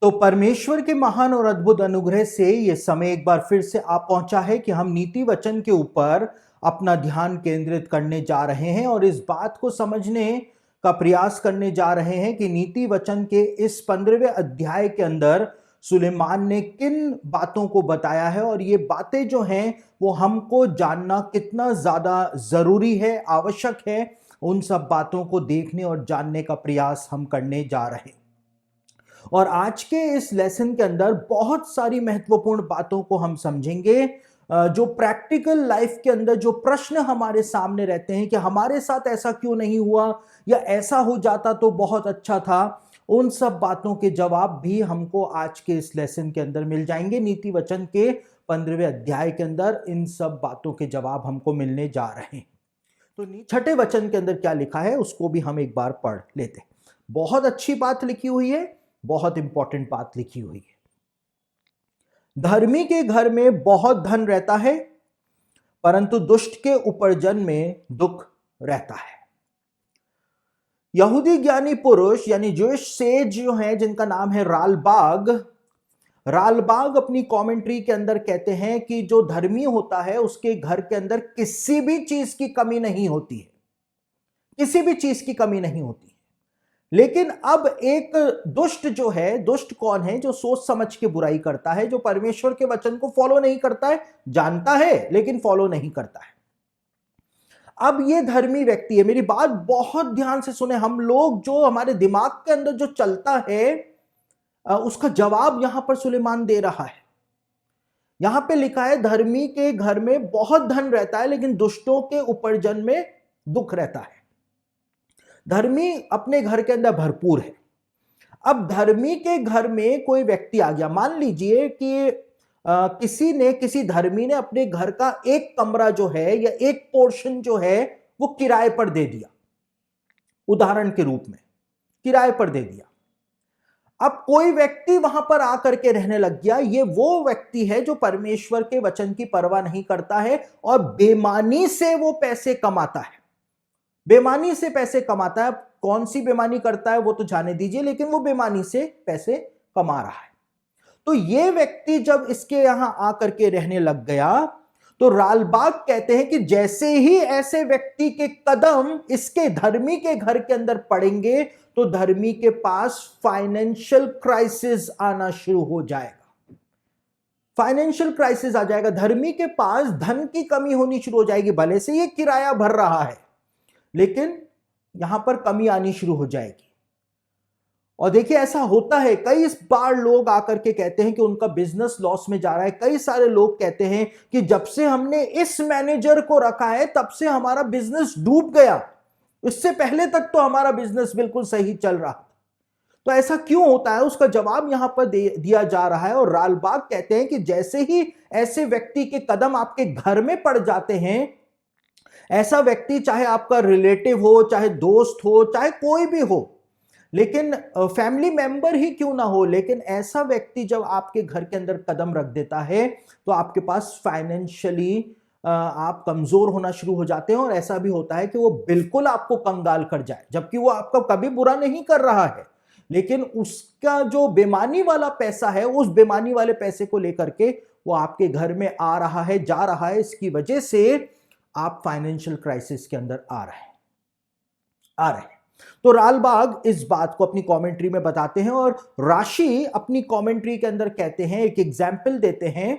तो परमेश्वर के महान और अद्भुत अनुग्रह से ये समय एक बार फिर से आ पहुंचा है कि हम नीति वचन के ऊपर अपना ध्यान केंद्रित करने जा रहे हैं और इस बात को समझने का प्रयास करने जा रहे हैं कि नीति वचन के इस 15वें अध्याय के अंदर सुलेमान ने किन बातों को बताया है और ये बातें जो हैं वो हमको जानना कितना ज्यादा जरूरी है, आवश्यक है। उन सब बातों को देखने और जानने का प्रयास हम करने जा रहे हैं और आज के इस लेसन के अंदर बहुत सारी महत्वपूर्ण बातों को हम समझेंगे। जो प्रैक्टिकल लाइफ के अंदर जो प्रश्न हमारे सामने रहते हैं कि हमारे साथ ऐसा क्यों नहीं हुआ या ऐसा हो जाता तो बहुत अच्छा था, उन सब बातों के जवाब भी हमको आज के इस लेसन के अंदर मिल जाएंगे। नीति वचन के 15वें अध्याय के अंदर इन सब बातों के जवाब हमको मिलने जा रहे हैं। तो 6ठे वचन के अंदर क्या लिखा है उसको भी हम एक बार पढ़ लेते हैं। बहुत अच्छी बात लिखी हुई है, बहुत इंपॉर्टेंट बात लिखी हुई है। धर्मी के घर में बहुत धन रहता है, परंतु दुष्ट के उपार्जन में दुख रहता है। यहूदी ज्ञानी पुरुष यानी जूइश सेज जो है, जिनका नाम है रालबाग अपनी कमेंट्री के अंदर कहते हैं कि जो धर्मी होता है उसके घर के अंदर किसी भी चीज की कमी नहीं होती है, किसी भी चीज की कमी नहीं होती है। लेकिन अब एक दुष्ट जो है, दुष्ट कौन है? जो सोच समझ के बुराई करता है, जो परमेश्वर के वचन को फॉलो नहीं करता है, जानता है लेकिन फॉलो नहीं करता है। अब ये धर्मी व्यक्ति है, मेरी बात बहुत ध्यान से सुने। हम लोग जो हमारे दिमाग के अंदर जो चलता है उसका जवाब यहां पर सुलेमान दे रहा है। यहां पे लिखा है धर्मी के घर में बहुत धन रहता है लेकिन दुष्टों के उपार्जन में दुख रहता है। धर्मी अपने घर के अंदर भरपूर है। अब धर्मी के घर में कोई व्यक्ति आ गया, मान लीजिए कि किसी धर्मी ने अपने घर का एक कमरा जो है या एक पोर्शन जो है वो किराए पर दे दिया, उदाहरण के रूप में किराए पर दे दिया। अब कोई व्यक्ति वहां पर आकर के रहने लग गया। ये वो व्यक्ति है जो परमेश्वर के वचन की परवाह नहीं करता है और बेईमानी से वो पैसे कमाता है, बेईमानी से पैसे कमाता है। कौन सी बेईमानी करता है वो तो जाने दीजिए, लेकिन वो बेईमानी से पैसे कमा रहा है। तो ये व्यक्ति जब इसके यहां आकर के रहने लग गया तो रालबाग कहते हैं कि जैसे ही ऐसे व्यक्ति के कदम इसके धर्मी के घर के अंदर पड़ेंगे तो धर्मी के पास फाइनेंशियल क्राइसिस आना शुरू हो जाएगा। फाइनेंशियल क्राइसिस आ जाएगा, धर्मी के पास धन की कमी होनी शुरू हो जाएगी। भले से ये किराया भर रहा है लेकिन यहां पर कमी आनी शुरू हो जाएगी। और देखिए ऐसा होता है, कई बार लोग आकर के कहते हैं कि उनका बिजनेस लॉस में जा रहा है। कई सारे लोग कहते हैं कि जब से हमने इस मैनेजर को रखा है तब से हमारा बिजनेस डूब गया, इससे पहले तक तो हमारा बिजनेस बिल्कुल सही चल रहा था। तो ऐसा क्यों होता है उसका जवाब यहां पर दिया जा रहा है। और रालबाग कहते हैं कि जैसे ही ऐसे व्यक्ति के कदम आपके घर में पड़ जाते हैं, ऐसा व्यक्ति चाहे आपका रिलेटिव हो, चाहे दोस्त हो, चाहे कोई भी हो, लेकिन फैमिली मेंबर ही क्यों ना हो, लेकिन ऐसा व्यक्ति जब आपके घर के अंदर कदम रख देता है तो आपके पास फाइनेंशियली आप कमजोर होना शुरू हो जाते हैं। और ऐसा भी होता है कि वो बिल्कुल आपको कंगाल कर जाए, जबकि वो आपका कभी बुरा नहीं कर रहा है, लेकिन उसका जो बेईमानी वाला पैसा है, उस बेईमानी वाले पैसे को लेकर के वो आपके घर में आ रहा है, जा रहा है। इसकी वजह से आप फाइनेंशियल क्राइसिस के अंदर आ रहे हैं। तो रालबाग इस बात को अपनी कमेंट्री में बताते हैं और राशि अपनी कमेंट्री के अंदर कहते हैं, एक एग्जाम्पल देते हैं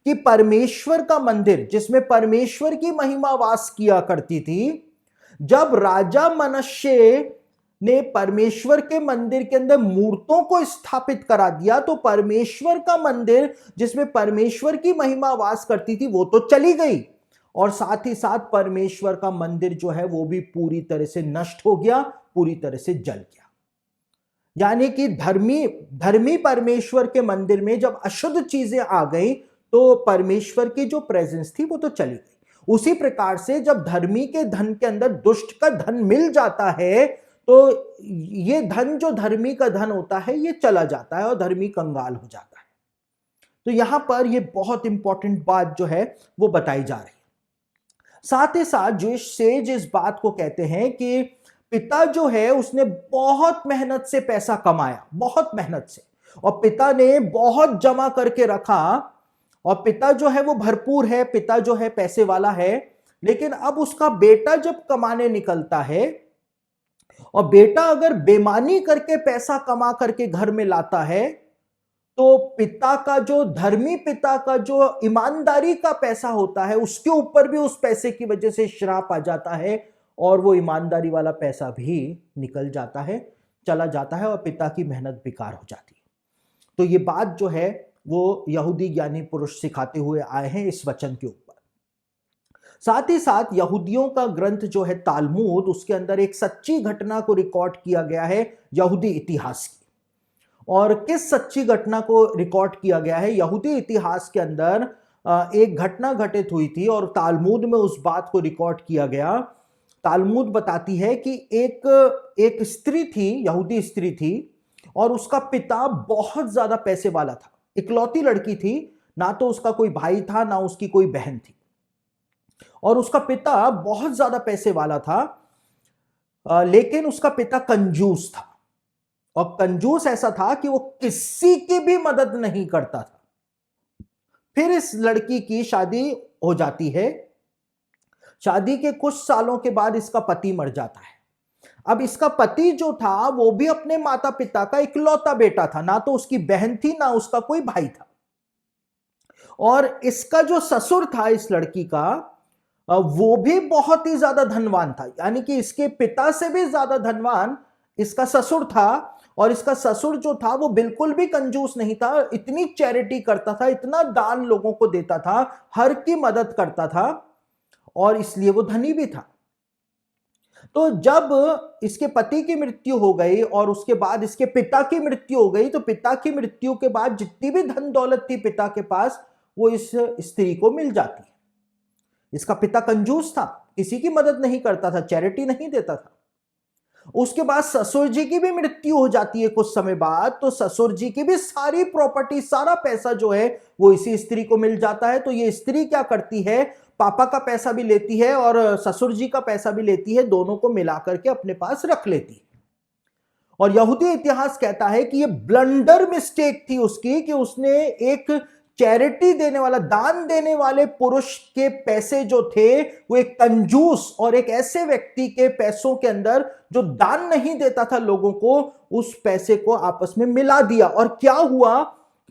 कि परमेश्वर का मंदिर जिसमें परमेश्वर की महिमा वास किया करती थी, जब राजा मनश्शे ने परमेश्वर के मंदिर के अंदर मूर्तों को स्थापित करा दिया तो परमेश्वर का मंदिर जिसमें परमेश्वर की महिमा वास करती थी वो तो चली गई और साथ ही साथ परमेश्वर का मंदिर जो है वो भी पूरी तरह से नष्ट हो गया, पूरी तरह से जल गया। यानी कि धर्मी परमेश्वर के मंदिर में जब अशुद्ध चीजें आ गई तो परमेश्वर की जो प्रेजेंस थी वो तो चली गई। उसी प्रकार से जब धर्मी के धन के अंदर दुष्ट का धन मिल जाता है तो ये धन जो धर्मी का धन होता है ये चला जाता है और धर्मी कंगाल हो जाता है। तो यहां पर ये बहुत इंपॉर्टेंट बात जो है वो बताई जा रही है। साथ ही साथ जूइश सेज इस बात को कहते हैं कि पिता जो है उसने बहुत मेहनत से पैसा कमाया, बहुत मेहनत से, और पिता ने बहुत जमा करके रखा, और पिता जो है वो भरपूर है, पिता जो है पैसे वाला है, लेकिन अब उसका बेटा जब कमाने निकलता है, और बेटा अगर बेईमानी करके पैसा कमा करके घर में लाता है, तो पिता का जो धर्मी पिता का जो ईमानदारी का पैसा होता है, उसके ऊपर भी उस पैसे की वजह से श्राप आ जाता है, और वो ईमानदारी वाला पैसा भी निकल जाता है, चला जाता है, और पिता की मेहनत बेकार हो जाती है। तो ये बात जो है वो यहूदी ज्ञानी पुरुष सिखाते हुए आए हैं इस वचन के ऊपर। साथ ही साथ यहूदियों का ग्रंथ जो है तालमूद, उसके अंदर एक सच्ची घटना को रिकॉर्ड किया गया है यहूदी इतिहास की। और किस सच्ची घटना को रिकॉर्ड किया गया है? यहूदी इतिहास के अंदर एक घटना घटित हुई थी और तालमूद में उस बात को रिकॉर्ड किया गया। तालमूद बताती है कि एक स्त्री थी, यहूदी स्त्री थी, और उसका पिता बहुत ज्यादा पैसे वाला था, इकलौती लड़की थी, ना तो उसका कोई भाई था ना उसकी कोई बहन थी, और उसका पिता बहुत ज्यादा पैसे वाला था, लेकिन उसका पिता कंजूस था, और कंजूस ऐसा था कि वो किसी की भी मदद नहीं करता था। फिर इस लड़की की शादी हो जाती है। शादी के कुछ सालों के बाद इसका पति मर जाता है। अब इसका पति जो था वो भी अपने माता पिता का इकलौता बेटा था, ना तो उसकी बहन थी ना उसका कोई भाई था। और इसका जो ससुर था इस लड़की का, वो भी बहुत ही ज्यादा धनवान था, यानी कि इसके पिता से भी ज्यादा धनवान इसका ससुर था। और इसका ससुर जो था वो बिल्कुल भी कंजूस नहीं था, इतनी चैरिटी करता था, इतना दान लोगों को देता था, हर की मदद करता था, और इसलिए वो धनी भी था। तो जब इसके पति की मृत्यु हो गई और उसके बाद इसके पिता की मृत्यु हो गई, तो पिता की मृत्यु के बाद जितनी भी धन दौलत थी पिता के पास, वो इस स्त्री को मिल जाती है। इसका पिता कंजूस था, किसी की मदद नहीं करता था, चैरिटी नहीं देता था। उसके बाद ससुर जी की भी मृत्यु हो जाती है कुछ समय बाद, तो ससुर जी की भी सारी प्रॉपर्टी, सारा पैसा जो है वो इसी स्त्री को मिल जाता है। तो ये स्त्री क्या करती है, पापा का पैसा भी लेती है और ससुर जी का पैसा भी लेती है, दोनों को मिला करके अपने पास रख लेती है। और यहूदी इतिहास कहता है कि ये ब्लंडर मिस्टेक थी उसकी, कि उसने एक चैरिटी देने वाला, दान देने वाले पुरुष के पैसे जो थे वो एक कंजूस और एक ऐसे व्यक्ति के पैसों के अंदर जो दान नहीं देता था लोगों को, उस पैसे को आपस में मिला दिया। और क्या हुआ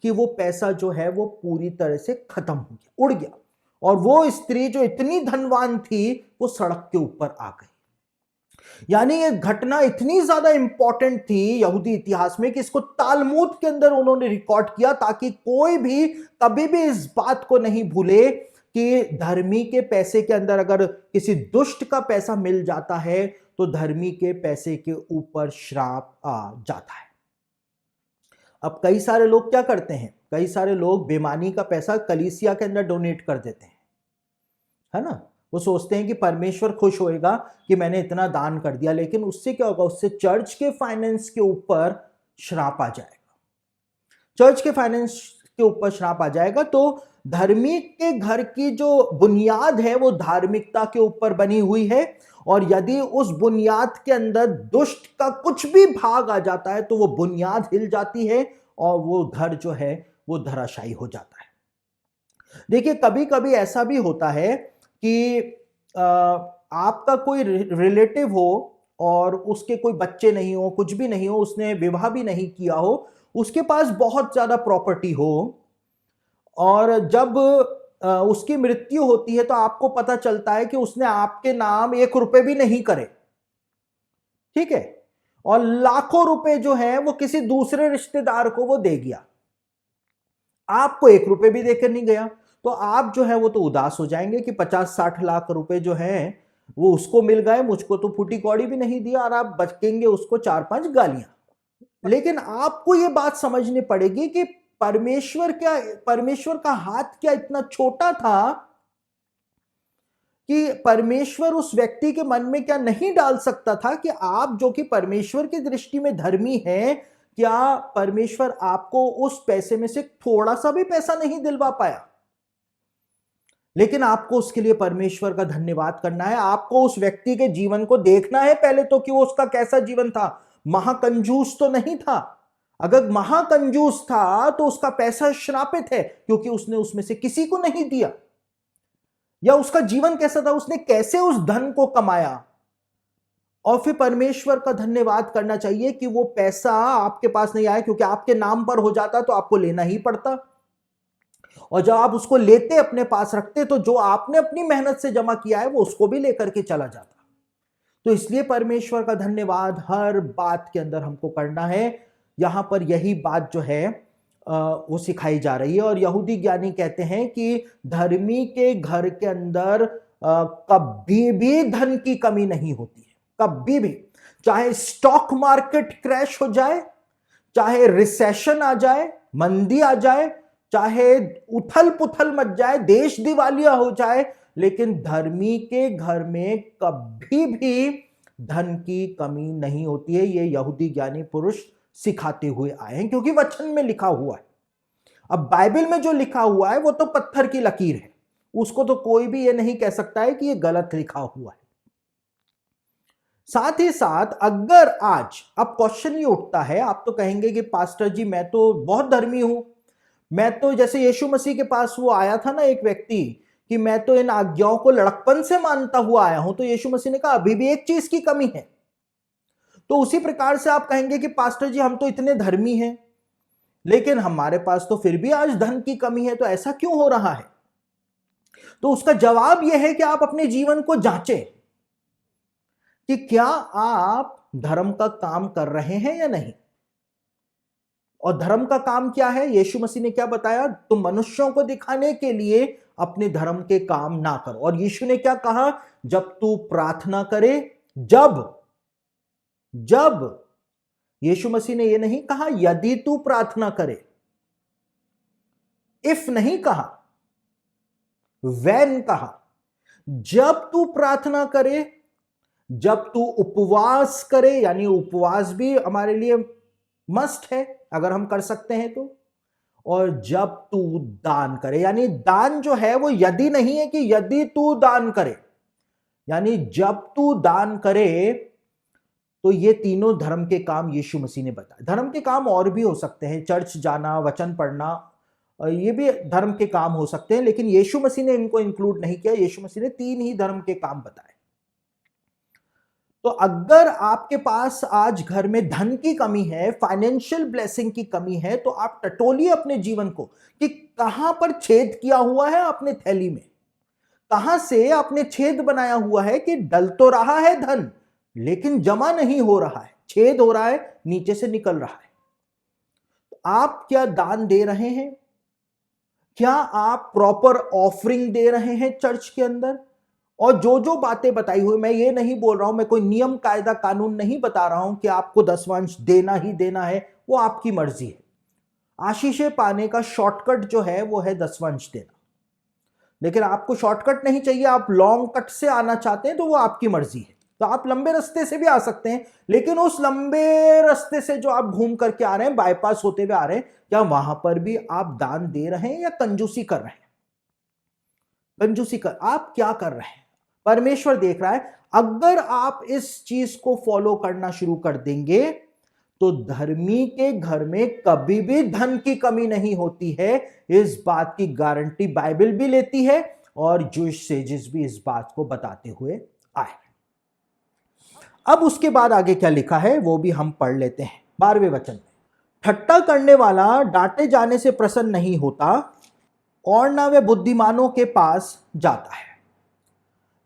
कि वो पैसा जो है वो पूरी तरह से खत्म हो गया, उड़ गया, और वो स्त्री जो इतनी धनवान थी वो सड़क के ऊपर आ गई। यानी ये घटना इतनी ज्यादा इंपॉर्टेंट थी यहूदी इतिहास में कि इसको तालमूद के अंदर उन्होंने रिकॉर्ड किया, ताकि कोई भी कभी भी इस बात को नहीं भूले कि धर्मी के पैसे के अंदर अगर किसी दुष्ट का पैसा मिल जाता है तो धर्मी के पैसे के ऊपर श्राप आ जाता है। अब कई सारे लोग क्या करते हैं, कई सारे लोग बेईमानी का पैसा कलीसिया के अंदर डोनेट कर देते हैं, है ना। वो सोचते हैं कि परमेश्वर खुश होएगा कि मैंने इतना दान कर दिया, लेकिन उससे क्या होगा, उससे चर्च के फाइनेंस के ऊपर श्राप आ जाएगा, चर्च के फाइनेंस के ऊपर श्राप आ जाएगा। तो धर्मी के घर की जो बुनियाद है वो धार्मिकता के ऊपर बनी हुई है, और यदि उस बुनियाद के अंदर दुष्ट का कुछ भी भाग आ जाता है तो वो बुनियाद हिल जाती है और वो घर जो है वो धराशायी हो जाता है। देखिए, कभी कभी ऐसा भी होता है कि आपका कोई रिलेटिव हो और उसके कोई बच्चे नहीं हो, कुछ भी नहीं हो, उसने विवाह भी नहीं किया हो, उसके पास बहुत ज्यादा प्रॉपर्टी हो, और जब उसकी मृत्यु होती है तो आपको पता चलता है कि उसने आपके नाम 1 रुपए भी नहीं करे, ठीक है, और लाखों रुपए जो है वो किसी दूसरे रिश्तेदार को वो दे गया, आपको 1 रुपए भी देकर नहीं गया। तो आप जो है वो तो उदास हो जाएंगे कि 50-60 लाख रुपए जो हैं वो उसको मिल गए, मुझको तो फूटी कौड़ी भी नहीं दिया, और आप बचकेंगे उसको 4-5 गालियां। लेकिन आपको ये बात समझनी पड़ेगी कि परमेश्वर का हाथ क्या इतना छोटा था कि परमेश्वर उस व्यक्ति के मन में क्या नहीं डाल सकता था कि आप जो कि परमेश्वर की दृष्टि में धर्मी हैं, क्या परमेश्वर आपको उस पैसे में से थोड़ा सा भी पैसा नहीं दिलवा पाया। लेकिन आपको उसके लिए परमेश्वर का धन्यवाद करना है, आपको उस व्यक्ति के जीवन को देखना है पहले तो कि वो उसका कैसा जीवन था, महाकंजूस तो नहीं था। अगर महाकंजूस था तो उसका पैसा श्रापित है, क्योंकि उसने उसमें से किसी को नहीं दिया। या उसका जीवन कैसा था, उसने कैसे उस धन को कमाया। और फिर परमेश्वर का धन्यवाद करना चाहिए कि वो पैसा आपके पास नहीं आया, क्योंकि आपके नाम पर हो जाता तो आपको लेना ही पड़ता, और जब आप उसको लेते, अपने पास रखते, तो जो आपने अपनी मेहनत से जमा किया है वो उसको भी लेकर के चला जाता। तो इसलिए परमेश्वर का धन्यवाद हर बात के अंदर हमको करना है। यहां पर यही बात जो है वो सिखाई जा रही है। और यहूदी ज्ञानी कहते हैं कि धर्मी के घर के अंदर कभी भी धन की कमी नहीं होती है, कभी भी। चाहे स्टॉक मार्केट क्रैश हो जाए, चाहे रिसेशन आ जाए, मंदी आ जाए, चाहे उथल पुथल मच जाए, देश दिवालिया हो जाए, लेकिन धर्मी के घर में कभी भी धन की कमी नहीं होती है। ये यहूदी ज्ञानी पुरुष सिखाते हुए आए हैं, क्योंकि वचन में लिखा हुआ है। अब बाइबल में जो लिखा हुआ है वो तो पत्थर की लकीर है, उसको तो कोई भी ये नहीं कह सकता है कि ये गलत लिखा हुआ है। साथ ही साथ अगर आज अब क्वेश्चन ये उठता है, आप तो कहेंगे कि पास्टर जी मैं तो बहुत धर्मी हूं, मैं तो जैसे यीशु मसीह के पास वो आया था ना एक व्यक्ति, कि मैं तो इन आज्ञाओं को लड़कपन से मानता हुआ आया हूं, तो यीशु मसीह ने कहा अभी भी एक चीज की कमी है। तो उसी प्रकार से आप कहेंगे कि पास्टर जी हम तो इतने धर्मी हैं, लेकिन हमारे पास तो फिर भी आज धन की कमी है, तो ऐसा क्यों हो रहा है? तो उसका जवाब यह है कि आप अपने जीवन को जांचें कि क्या आप धर्म का काम कर रहे हैं या नहीं। और धर्म का काम क्या है? यीशु मसीह ने क्या बताया? तुम मनुष्यों को दिखाने के लिए अपने धर्म के काम ना करो। और यीशु ने क्या कहा? जब तू प्रार्थना करे, जब यीशु मसीह ने यह नहीं कहा यदि तू प्रार्थना करे, इफ नहीं कहा, व्हेन कहा। जब तू प्रार्थना करे, जब तू उपवास करे, यानी उपवास भी हमारे लिए मस्ट है अगर हम कर सकते हैं तो, और जब तू दान करे, यानी दान जो है वो यदि नहीं है कि यदि तू दान करे, यानी जब तू दान करे, तो ये तीनों धर्म के काम यीशु मसीह ने बताया। धर्म के काम और भी हो सकते हैं, चर्च जाना, वचन पढ़ना, ये भी धर्म के काम हो सकते हैं, लेकिन यीशु मसीह ने इनको इंक्लूड नहीं किया। यीशु मसीह ने 3 ही धर्म के काम बताए। तो अगर आपके पास आज घर में धन की कमी है, फाइनेंशियल ब्लेसिंग की कमी है, तो आप टटोलिए अपने जीवन को कि कहां पर छेद किया हुआ है आपने थैली में, कहां से आपने छेद बनाया हुआ है कि डल तो रहा है धन, लेकिन जमा नहीं हो रहा है, छेद हो रहा है, नीचे से निकल रहा है। आप क्या दान दे रहे हैं? क्या आप प्रॉपर ऑफरिंग दे रहे हैं चर्च के अंदर? और जो जो बातें बताई हुई, मैं ये नहीं बोल रहा हूं, मैं कोई नियम कायदा कानून नहीं बता रहा हूं कि आपको दसवांश देना ही देना है, वो आपकी मर्जी है। आशीषें पाने का शॉर्टकट जो है वो है दसवांश देना, लेकिन आपको शॉर्टकट नहीं चाहिए, आप लॉन्ग कट से आना चाहते हैं तो वो आपकी मर्जी है। तो आप लंबे रास्ते से भी आ सकते हैं, लेकिन उस लंबे रास्ते से जो आप घूम करके आ रहे हैं, बाईपास होते हुए आ रहे हैं, क्या वहां पर भी आप दान दे रहे हैं या कंजूसी कर रहे हैं? कंजूसी कर, आप क्या कर रहे हैं? परमेश्वर देख रहा है। अगर आप इस चीज को फॉलो करना शुरू कर देंगे तो धर्मी के घर में कभी भी धन की कमी नहीं होती है। इस बात की गारंटी बाइबल भी लेती है और जूइश सेजेस भी इस बात को बताते हुए आए। अब उसके बाद आगे क्या लिखा है वो भी हम पढ़ लेते हैं 12वें वचन में। ठट्टा करने वाला डांटे जाने से प्रसन्न नहीं होता और ना वह बुद्धिमानों के पास जाता है।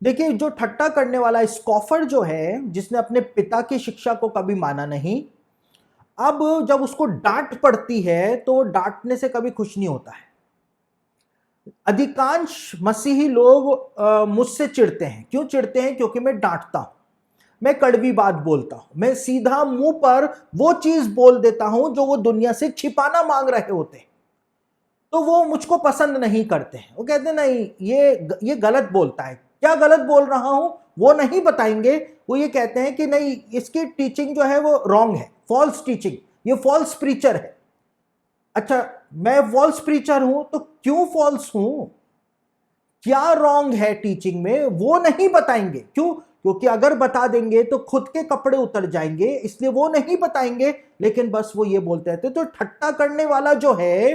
देखिए, जो ठट्टा करने वाला स्कॉफर जो है, जिसने अपने पिता की शिक्षा को कभी माना नहीं, अब जब उसको डांट पड़ती है तो डांटने से कभी खुश नहीं होता है। अधिकांश मसीही लोग मुझसे चिढ़ते हैं। क्यों चिढ़ते हैं? क्योंकि मैं डांटता हूं, मैं कड़वी बात बोलता हूं, मैं सीधा मुंह पर वो चीज बोल देता हूं जो वो दुनिया से छिपाना मांग रहे होते हैं। तो वो मुझको पसंद नहीं करते हैं, वो कहते हैं नहीं ये गलत बोलता है। क्या गलत बोल रहा हूं वो नहीं बताएंगे, वो ये कहते हैं कि नहीं इसकी टीचिंग जो है वो रॉन्ग है, फॉल्स टीचिंग, ये फॉल्स प्रीचर है। अच्छा, मैं फॉल्स प्रीचर हूं तो क्यों फॉल्स हूं, क्या रॉन्ग है टीचिंग में, वो नहीं बताएंगे। क्यों? क्योंकि अगर बता देंगे तो खुद के कपड़े उतर जाएंगे, इसलिए वो नहीं बताएंगे, लेकिन बस वो ये बोलते रहते। तो ठट्टा करने वाला जो है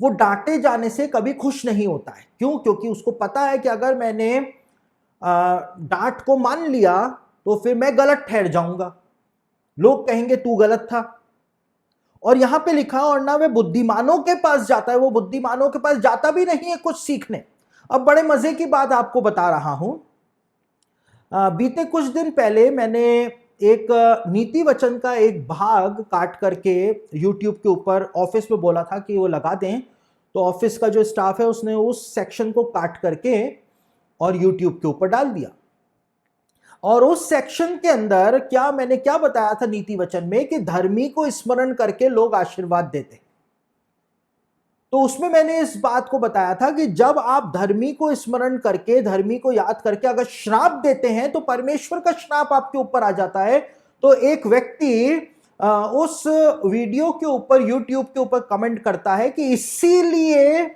वो डांटे जाने से कभी खुश नहीं होता है। क्यों? क्योंकि उसको पता है कि अगर मैंने डांट को मान लिया तो फिर मैं गलत ठहर जाऊंगा, लोग कहेंगे तू गलत था। और यहां पे लिखा, और ना वे बुद्धिमानों के पास जाता है, वो बुद्धिमानों के पास जाता भी नहीं है कुछ सीखने। अब बड़े मजे की बात आपको बता रहा हूं। बीते कुछ दिन पहले मैंने एक नीति वचन का एक भाग काट करके YouTube के ऊपर ऑफिस में बोला था कि वो लगा दें, तो ऑफिस का जो स्टाफ है उसने उस सेक्शन को काट करके और YouTube के ऊपर डाल दिया। और उस सेक्शन के अंदर मैंने क्या बताया था नीति वचन में, कि धर्मी को स्मरण करके लोग आशीर्वाद देते। तो उसमें मैंने इस बात को बताया था कि जब आप धर्मी को स्मरण करके, धर्मी को याद करके अगर श्राप देते हैं तो परमेश्वर का श्राप आपके ऊपर आ जाता है। तो एक व्यक्ति उस वीडियो के ऊपर, YouTube के ऊपर कमेंट करता है कि इसीलिए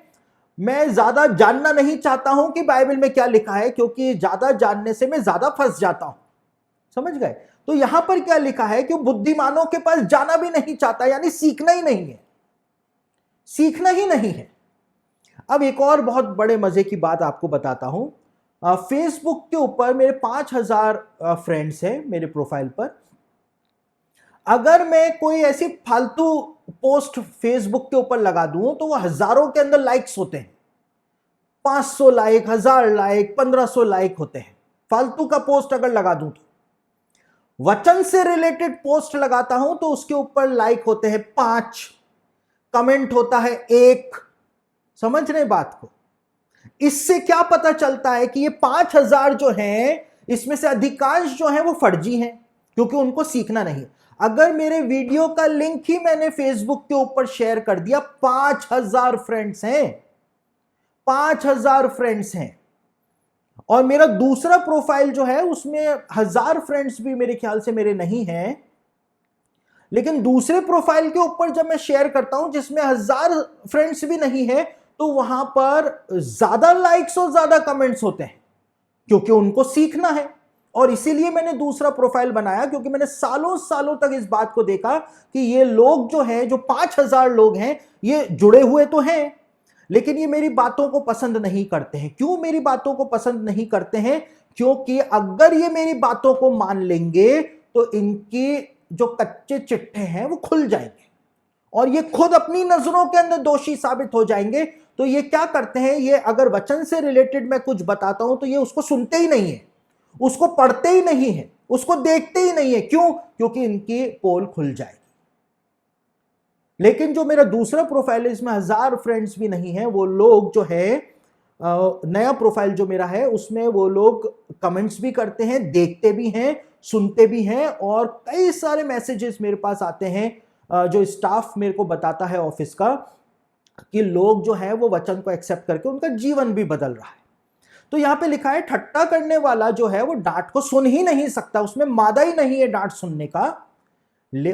मैं ज्यादा जानना नहीं चाहता हूं कि बाइबल में क्या लिखा है, क्योंकि ज्यादा जानने से मैं ज्यादा फंस जाता हूं। समझ गए? तो यहां पर क्या लिखा है कि बुद्धिमानों के पास जाना भी नहीं चाहता, यानी सीखना ही नहीं है, सीखना ही नहीं है। अब एक और बहुत बड़े मजे की बात आपको बताता हूं। फेसबुक के ऊपर मेरे 5000 फ्रेंड्स हैं मेरे प्रोफाइल पर। अगर मैं कोई ऐसी फालतू पोस्ट फेसबुक के ऊपर लगा दूं तो वो हजारों के अंदर लाइक्स होते हैं, 500 लाइक, 1000 लाइक, 1500 लाइक होते हैं फालतू का पोस्ट अगर लगा दूं तो। वचन से रिलेटेड पोस्ट लगाता हूं तो उसके ऊपर लाइक होते हैं 5, कमेंट होता है 1। समझ रहे बात को? इससे क्या पता चलता है कि ये 5000 जो हैं, इसमें से अधिकांश जो हैं वो फर्जी हैं, क्योंकि उनको सीखना नहीं। अगर मेरे वीडियो का लिंक ही मैंने फेसबुक के ऊपर शेयर कर दिया, 5000 फ्रेंड्स हैं, 5000 फ्रेंड्स हैं। और मेरा दूसरा प्रोफाइल जो है उसमें 1000 फ्रेंड्स भी मेरे ख्याल से मेरे नहीं हैं, लेकिन दूसरे प्रोफाइल के ऊपर जब मैं शेयर करता हूं जिसमें 1000 फ्रेंड्स भी नहीं है, तो वहां पर ज्यादा लाइक्स और ज्यादा कमेंट्स होते हैं, क्योंकि उनको सीखना है। और इसीलिए मैंने दूसरा प्रोफाइल बनाया, क्योंकि मैंने सालों सालों तक इस बात को देखा कि ये लोग जो हैं, जो 5000 लोग हैं, ये जुड़े हुए तो हैं, लेकिन ये मेरी बातों को पसंद नहीं करते हैं। क्यों मेरी बातों को पसंद नहीं करते हैं? क्योंकि अगर ये मेरी बातों को मान लेंगे तो इनकी जो कच्चे चिट्ठे हैं वो खुल जाएंगे और ये खुद अपनी नजरों के अंदर दोषी साबित हो जाएंगे। तो ये क्या करते हैं, ये अगर वचन से रिलेटेड मैं कुछ बताता हूं तो ये उसको सुनते ही नहीं है, उसको पढ़ते ही नहीं है, उसको देखते ही नहीं है। क्यों? क्योंकि इनकी पोल खुल जाएगी। लेकिन जो मेरा दूसरा प्रोफाइल है, इसमें 1000 फ्रेंड्स भी नहीं है, वो लोग जो है, नया प्रोफाइल जो मेरा है उसमें वो लोग कमेंट्स भी करते हैं, देखते भी हैं, सुनते भी हैं, और कई सारे मैसेजेस मेरे पास आते हैं जो स्टाफ मेरे को बताता है ऑफिस का, कि लोग जो है वो वचन को एक्सेप्ट करके उनका जीवन भी बदल रहा है। तो यहां पे लिखा है, ठट्टा करने वाला जो है वो डांट को सुन ही नहीं सकता, उसमें मादा ही नहीं है डांट सुनने का,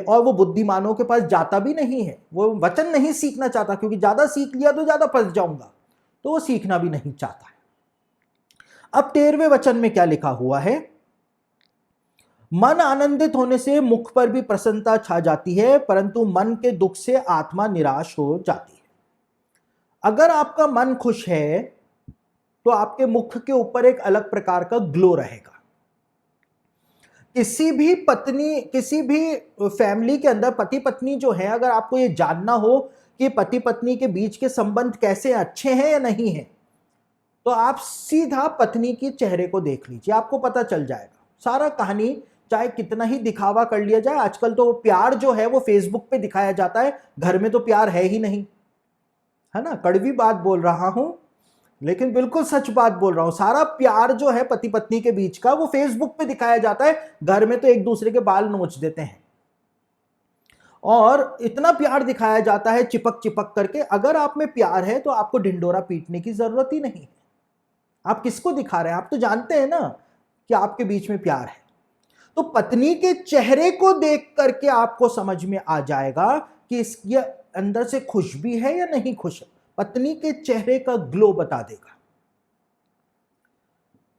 और वो बुद्धिमानों के पास जाता भी नहीं है, वो वचन नहीं सीखना चाहता, क्योंकि ज्यादा सीख लिया तो ज्यादा फंस जाऊंगा, तो वो सीखना भी नहीं चाहता है। अब 13वें वचन में क्या लिखा हुआ है, मन आनंदित होने से मुख पर भी प्रसन्नता छा जाती है, परंतु मन के दुख से आत्मा निराश हो जाती है। अगर आपका मन खुश है तो आपके मुख के ऊपर एक अलग प्रकार का ग्लो रहेगा। किसी भी पत्नी, किसी भी फैमिली के अंदर पति पत्नी जो है, अगर आपको ये जानना हो कि पति पत्नी के बीच के संबंध कैसे अच्छे हैं या नहीं है, तो आप सीधा पत्नी के चेहरे को देख लीजिए, आपको पता चल जाएगा सारा कहानी। चाहे कितना ही दिखावा कर लिया जाए, आजकल तो प्यार जो है वो फेसबुक पे दिखाया जाता है, घर में तो प्यार है ही नहीं, है ना। कड़वी बात बोल रहा हूं, लेकिन बिल्कुल सच बात बोल रहा हूं। सारा प्यार जो है पति पत्नी के बीच का वो फेसबुक पे दिखाया जाता है, घर में तो एक दूसरे के बाल नोच देते हैं। और इतना प्यार दिखाया जाता है चिपक चिपक करके। अगर आप में प्यार है तो आपको ढिंडोरा पीटने की जरूरत ही नहीं है। आप किसको दिखा रहे हैं? आप तो जानते हैं ना कि आपके बीच में प्यार है। तो पत्नी के चेहरे को देख करके आपको समझ में आ जाएगा कि इसके अंदर से खुश भी है या नहीं खुश है। पत्नी के चेहरे का ग्लो बता देगा।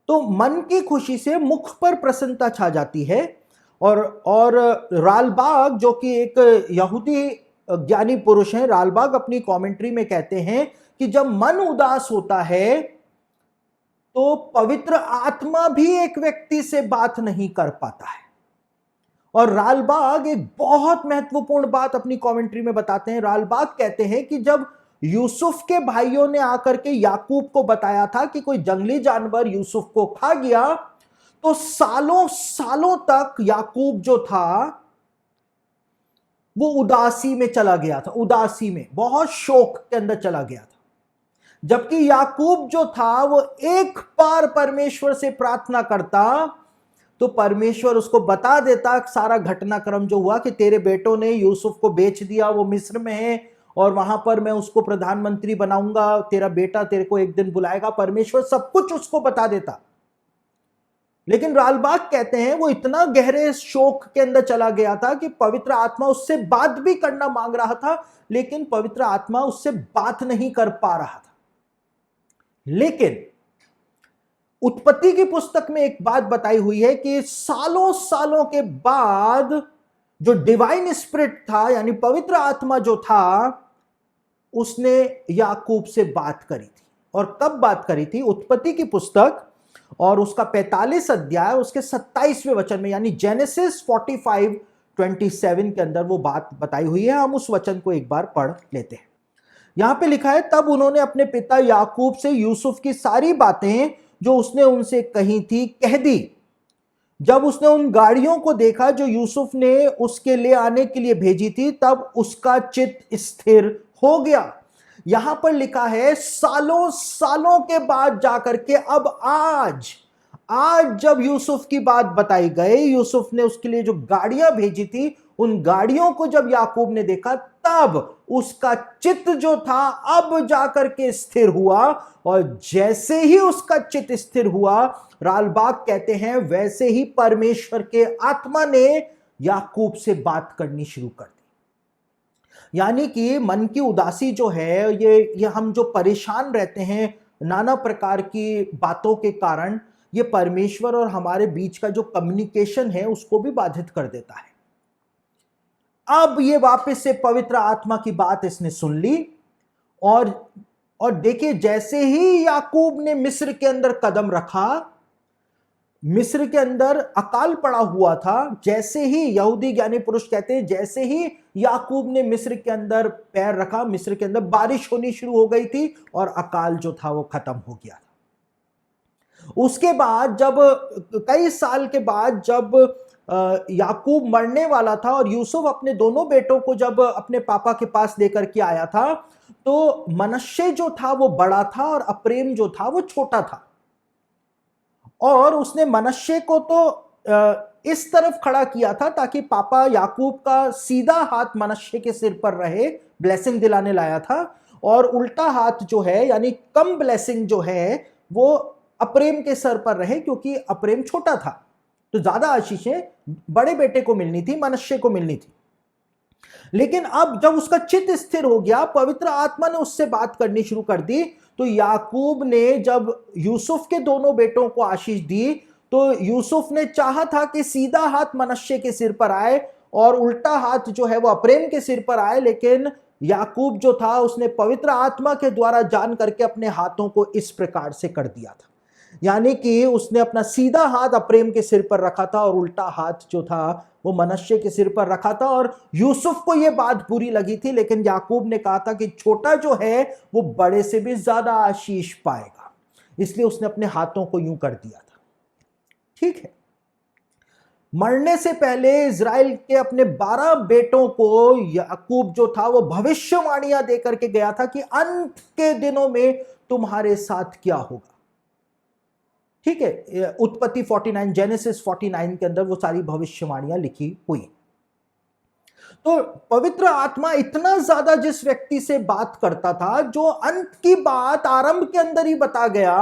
तो मन की खुशी से मुख पर प्रसन्नता छा जाती है। और रालबाग जो कि एक यहूदी ज्ञानी पुरुष हैं, रालबाग अपनी कमेंट्री में कहते हैं कि जब मन उदास होता है तो पवित्र आत्मा भी एक व्यक्ति से बात नहीं कर पाता है। और रालबाग एक बहुत महत्वपूर्ण बात अपनी कमेंट्री में बताते हैं। रालबाग कहते हैं कि जब यूसुफ के भाइयों ने आकर के याकूब को बताया था कि कोई जंगली जानवर यूसुफ को खा गया, तो सालों सालों तक याकूब जो था वो उदासी में चला गया था, उदासी में, बहुत शोक के अंदर चला गया था। जबकि याकूब जो था वो एक बार परमेश्वर से प्रार्थना करता तो परमेश्वर उसको बता देता सारा घटनाक्रम जो हुआ कि तेरे बेटों ने यूसुफ को बेच दिया, वो मिस्र में है और वहां पर मैं उसको प्रधानमंत्री बनाऊंगा, तेरा बेटा तेरे को एक दिन बुलाएगा। परमेश्वर सब कुछ उसको बता देता। लेकिन रालबाग कहते हैं वो इतना गहरे शोक के अंदर चला गया था कि पवित्र आत्मा उससे बात भी करना मांग रहा था, लेकिन पवित्र आत्मा उससे बात नहीं कर पा रहा था। लेकिन उत्पत्ति की पुस्तक में एक बात बताई हुई है कि सालों सालों के बाद जो डिवाइन स्पिरिट था, यानी पवित्र आत्मा जो था, उसने याकूब से बात करी थी। और कब बात करी थी? उत्पत्ति की पुस्तक और उसका 45 अध्याय उसके 27वें वचन में, यानी जेनेसिस 45:27 के अंदर वो बात बताई हुई है। हम उस वचन को एक बार पढ़ लेते हैं। यहां पे लिखा है, तब उन्होंने अपने पिता याकूब से यूसुफ की सारी बातें जो उसने उनसे कही थी कह दी। जब उसने उन गाड़ियों को देखा जो यूसुफ ने उसके ले आने के लिए भेजी थी, तब उसका चित्त स्थिर हो गया। यहां पर लिखा है सालों सालों के बाद जाकर के अब आज जब यूसुफ की बात बताई गई, यूसुफ ने उसके लिए जो गाड़ियां भेजी थी, उन गाड़ियों को जब याकूब ने देखा, तब उसका चित्त जो था अब जाकर के स्थिर हुआ। और जैसे ही उसका चित्त स्थिर हुआ, रालबाग कहते हैं, वैसे ही परमेश्वर के आत्मा ने याकूब से बात करनी शुरू कर दी। यानी कि मन की उदासी जो है, ये हम जो परेशान रहते हैं नाना प्रकार की बातों के कारण, ये परमेश्वर और हमारे बीच का जो कम्युनिकेशन है उसको भी बाधित कर देता है। अब ये वापस से पवित्र आत्मा की बात इसने सुन ली। और देखिए, जैसे ही याकूब ने मिस्र के अंदर कदम रखा, मिस्र के अंदर अकाल पड़ा हुआ था। जैसे ही, यहूदी ज्ञानी पुरुष कहते हैं, जैसे ही याकूब ने मिस्र के अंदर पैर रखा, मिस्र के अंदर बारिश होनी शुरू हो गई थी और अकाल जो था वो खत्म हो गया था। उसके बाद जब कई साल के बाद जब याकूब मरने वाला था और यूसुफ अपने दोनों बेटों को जब अपने पापा के पास लेकर के आया था, तो मनश्शे जो था वो बड़ा था और अप्रेम जो था वो छोटा था। और उसने मनश्शे को तो इस तरफ खड़ा किया था ताकि पापा याकूब का सीधा हाथ मनश्शे के सिर पर रहे, ब्लेसिंग दिलाने लाया था, और उल्टा हाथ जो है, यानी कम ब्लेसिंग जो है, वो अप्रेम के सर पर रहे, क्योंकि अप्रेम छोटा था तो ज्यादा आशीषें बड़े बेटे को मिलनी थी, मनश्शे को मिलनी थी। लेकिन अब जब उसका चित्त स्थिर हो गया, पवित्र आत्मा ने उससे बात करनी शुरू कर दी, तो याकूब ने जब यूसुफ के दोनों बेटों को आशीष दी, तो यूसुफ ने चाहा था कि सीधा हाथ मनश्शे के सिर पर आए और उल्टा हाथ जो है वो अप्रेम के सिर पर आए। लेकिन याकूब जो था उसने पवित्र आत्मा के द्वारा जान करके अपने हाथों को इस प्रकार से कर दिया था, यानी कि उसने अपना सीधा हाथ अप्रेम के सिर पर रखा था और उल्टा हाथ जो था वो मनश्शे के सिर पर रखा था। और यूसुफ को यह बात बुरी लगी थी, लेकिन याकूब ने कहा था कि छोटा जो है वो बड़े से भी ज्यादा आशीष पाएगा, इसलिए उसने अपने हाथों को यूं कर दिया था। ठीक है, मरने से पहले इज़राइल के अपने 12 बेटों को याकूब जो था वो भविष्यवाणियां देकर के गया था कि अंत के दिनों में तुम्हारे साथ क्या होगा। ठीक है, उत्पत्ति 49, जेनेसिस 49 के अंदर वो सारी भविष्यवाणियां लिखी हुई। तो पवित्र आत्मा इतना ज्यादा जिस व्यक्ति से बात करता था, जो अंत की बात आरंभ के अंदर ही बता गया,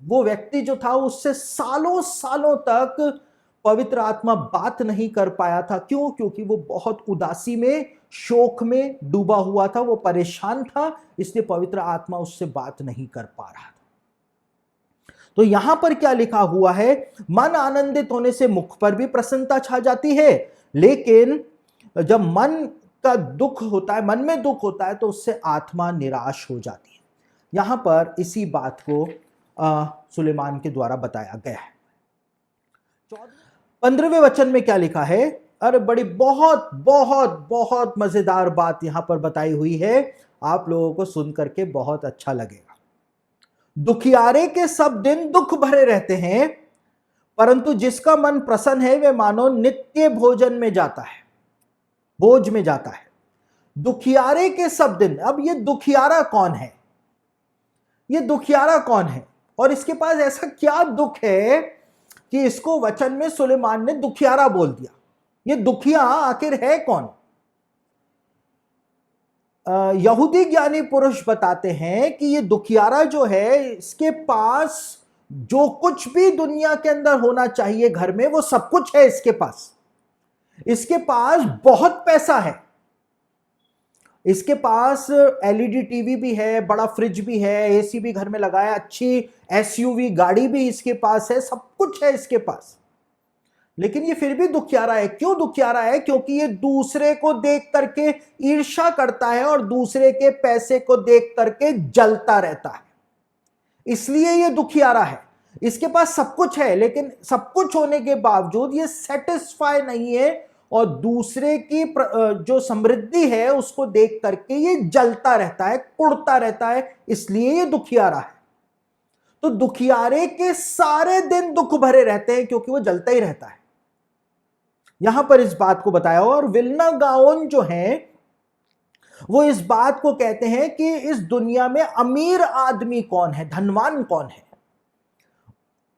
वो व्यक्ति जो था उससे सालों सालों तक पवित्र आत्मा बात नहीं कर पाया था। क्यों? क्योंकि वो बहुत उदासी में, शोक में डूबा हुआ था, वो परेशान था, इसलिए पवित्र आत्मा उससे बात नहीं कर पा रहा था। तो यहां पर क्या लिखा हुआ है, मन आनंदित होने से मुख पर भी प्रसन्नता छा जाती है, लेकिन जब मन का दुख होता है, मन में दुख होता है, तो उससे आत्मा निराश हो जाती है। यहां पर इसी बात को सुलेमान के द्वारा बताया गया है। 15वें वचन में क्या लिखा है, अरे बड़ी बहुत बहुत बहुत मजेदार बात यहां पर बताई हुई है, आप लोगों को सुन करके बहुत अच्छा लगेगा। दुखियारे के सब दिन दुख भरे रहते हैं, परंतु जिसका मन प्रसन्न है वे मानो नित्य भोजन में जाता है, भोज में जाता है। दुखियारे के सब दिन, अब ये दुखियारा कौन है, ये दुखियारा कौन है और इसके पास ऐसा क्या दुख है कि इसको वचन में सुलेमान ने दुखियारा बोल दिया। ये दुखिया आखिर है कौन? यहूदी ज्ञानी पुरुष बताते हैं कि ये दुखियारा जो है, इसके पास जो कुछ भी दुनिया के अंदर होना चाहिए घर में, वो सब कुछ है इसके पास। इसके पास बहुत पैसा है, इसके पास एलईडी टीवी भी है, बड़ा फ्रिज भी है, एसी भी घर में लगाया, अच्छी एसयूवी गाड़ी भी इसके पास है, सब कुछ है इसके पास, लेकिन ये फिर भी दुखियारा है। क्यों दुखियारा है? क्योंकि ये दूसरे को देख करके ईर्ष्या करता है और दूसरे के पैसे को देख करके जलता रहता है, इसलिए ये दुखियारा है। इसके पास सब कुछ है, लेकिन सब कुछ होने के बावजूद ये सेटिस्फाई नहीं है और दूसरे की जो समृद्धि है उसको देख करके ये जलता रहता है, कुढ़ता रहता है, इसलिए ये दुखियारा है। तो दुखियारे के सारे दिन दुख भरे रहते हैं क्योंकि वो जलता ही रहता है। यहां पर इस बात को बताया। और विल्ना गाओन जो है वो इस बात को कहते हैं कि इस दुनिया में अमीर आदमी कौन है, धनवान कौन है।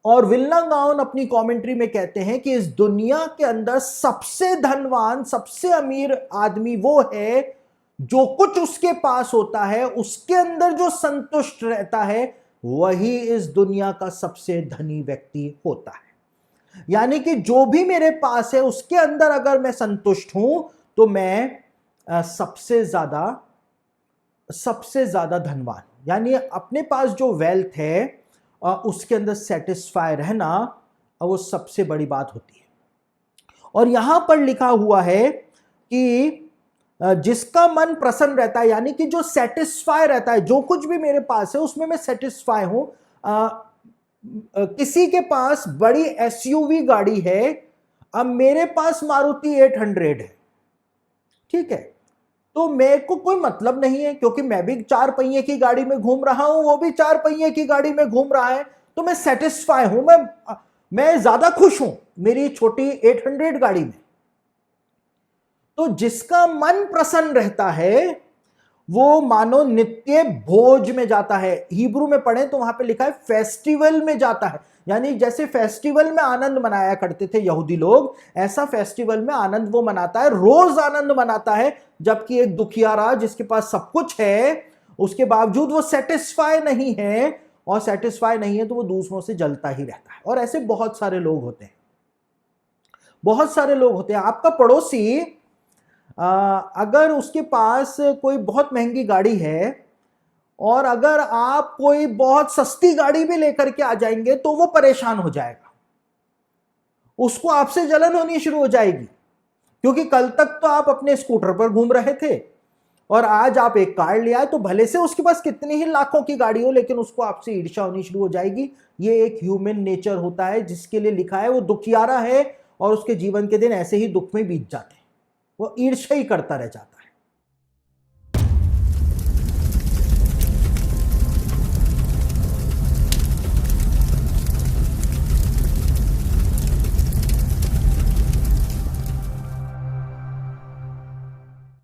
और विल्ना गाओन अपनी कमेंट्री में कहते हैं कि इस दुनिया के अंदर सबसे धनवान, सबसे अमीर आदमी वो है जो कुछ उसके पास होता है उसके अंदर जो संतुष्ट रहता है, वही इस दुनिया का सबसे धनी व्यक्ति होता है। यानी कि जो भी मेरे पास है उसके अंदर अगर मैं संतुष्ट हूं तो मैं सबसे ज्यादा धनवान, यानी अपने पास जो वेल्थ है उसके अंदर सेटिस्फाई रहना वो सबसे बड़ी बात होती है। और यहां पर लिखा हुआ है कि जिसका मन प्रसन्न रहता है, यानी कि जो सेटिस्फाई रहता है, जो कुछ भी मेरे पास है उसमें मैं सेटिस्फाई हूं। किसी के पास बड़ी एसयूवी गाड़ी है, अब मेरे पास मारुति 800 है, ठीक है, तो मेरे को कोई मतलब नहीं है क्योंकि मैं भी 4 पहिए की गाड़ी में घूम रहा हूं, वो भी 4 पहिए की गाड़ी में घूम रहा है, तो मैं सेटिस्फाई हूं, मैं ज्यादा खुश हूं मेरी छोटी 800 गाड़ी में। तो जिसका मन प्रसन्न रहता है वो मानो नित्य भोज में जाता है। हिब्रू में पढ़ें तो वहां पे लिखा है फेस्टिवल में जाता है, यानी जैसे फेस्टिवल में आनंद मनाया करते थे यहूदी लोग, ऐसा फेस्टिवल में आनंद वो मनाता है, रोज आनंद मनाता है। जबकि एक दुखियारा जिसके पास सब कुछ है उसके बावजूद वो सेटिस्फाई नहीं है, और सेटिस्फाई नहीं है तो वो दूसरों से जलता ही रहता है। और ऐसे बहुत सारे लोग होते हैं, बहुत सारे लोग होते हैं। आपका पड़ोसी अगर उसके पास कोई बहुत महंगी गाड़ी है और अगर आप कोई बहुत सस्ती गाड़ी भी लेकर के आ जाएंगे तो वो परेशान हो जाएगा, उसको आपसे जलन होनी शुरू हो जाएगी, क्योंकि कल तक तो आप अपने स्कूटर पर घूम रहे थे और आज आप एक कार ले आए, तो भले से उसके पास कितनी ही लाखों की गाड़ी हो लेकिन उसको आपसे ईर्ष्या होनी शुरू हो जाएगी। ये एक ह्यूमन नेचर होता है जिसके लिए लिखा है वो दुखियारा है और उसके जीवन के दिन ऐसे ही दुख में बीत जाते हैं, वो ईर्ष्या ही करता रह जाता है।